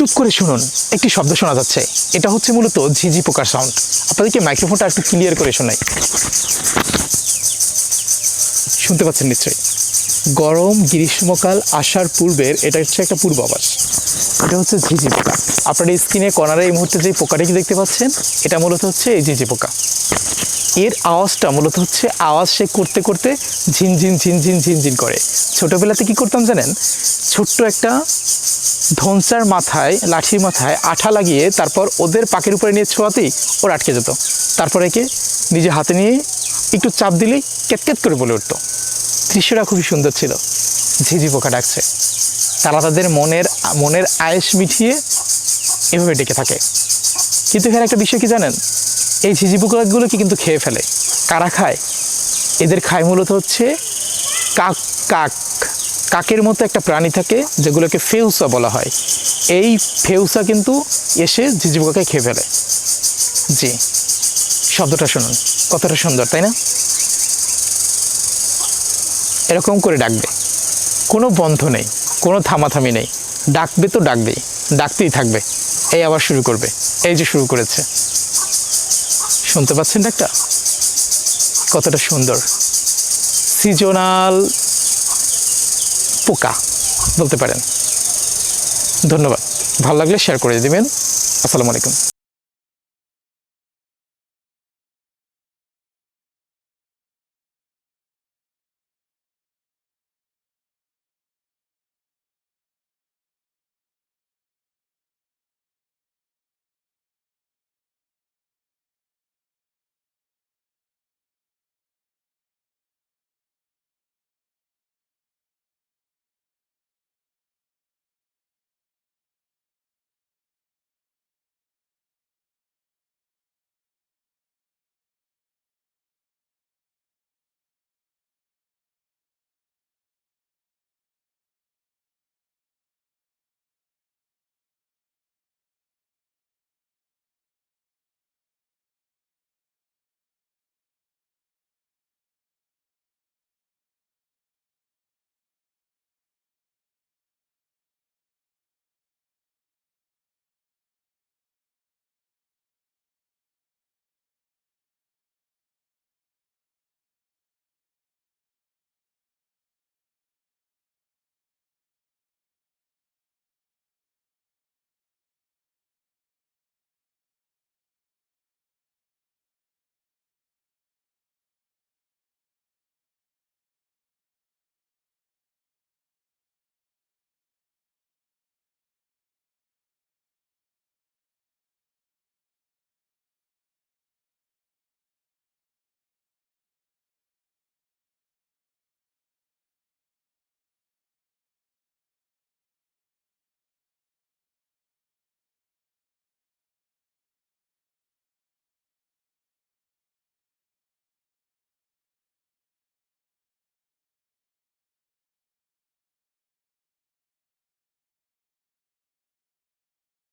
চুপ করে শুনুন, একটি শব্দ শোনা যাচ্ছে। এটা হচ্ছে মূলত ঝিঁঝি পোকার সাউন্ড। আপনাদেরকে মাইক্রোফোনটা একটু ক্লিয়ার করে শোনাই। শুনতে পাচ্ছেন নিশ্চয়ই। গরম গ্রীষ্মকাল আসার পূর্বের এটা হচ্ছে একটা পূর্বাভাস। এটা হচ্ছে ঝিঁঝি পোকা। আপনার এই স্ক্রিনে কর্নারে এই মুহূর্তে যে পোকাটাকে দেখতে পাচ্ছেন, এটা মূলত হচ্ছে এই ঝিঁঝি পোকা। এর আওয়াজটা মূলত হচ্ছে আওয়াজ সে করতে করতে ঝিনঝিন ঝিনঝিন ঝিনঝিন করে। ছোটোবেলাতে কি করতাম জানেন? ছোট্ট একটা ধনসার মাথায়, লাঠির মাথায় আঠা লাগিয়ে তারপর ওদের পাকের উপরে নিয়ে ছোঁয়াতেই ওরা আটকে যেত। তারপর একে নিজে হাতে নিয়ে একটু চাপ দিলেই ক্যাটক্যাট করে বলে উঠতো। দৃশ্যটা খুবই সুন্দর ছিল। ঝিঁঝি পোকা ডাকছে। তারা তাদের মনের আয়েশ মিটিয়ে এভাবে ডেকে থাকে। কিন্তু এখানে একটা বিষয় কি জানেন? এই ঝিঁঝি পোকাগুলোকে কিন্তু খেয়ে ফেলে। কারা খায়? এদের খায় মূলত হচ্ছে কাকের মতো একটা প্রাণী থাকে যেগুলোকে ফেউসা বলা হয়। এই ফেউসা কিন্তু এসে ঝিঁঝি পোকাকে খেয়ে ফেলে। জি, শব্দটা শুনুন, কতটা সুন্দর, তাই না? এরকম করে ডাকবে, কোনো বন্ধ নেই, কোনো থামাথামি নেই। ডাকবে তো ডাকবেই, ডাকতেই থাকবে। এই আবার শুরু করবে, এই যে শুরু করেছে। শুনতে পাচ্ছেন ডাকটা? কতটা সুন্দর। সিজনাল পোকা বলতে পারেন। ধন্যবাদ। ভালো লাগলে শেয়ার করে দিবেন। আসসালামু আলাইকুম।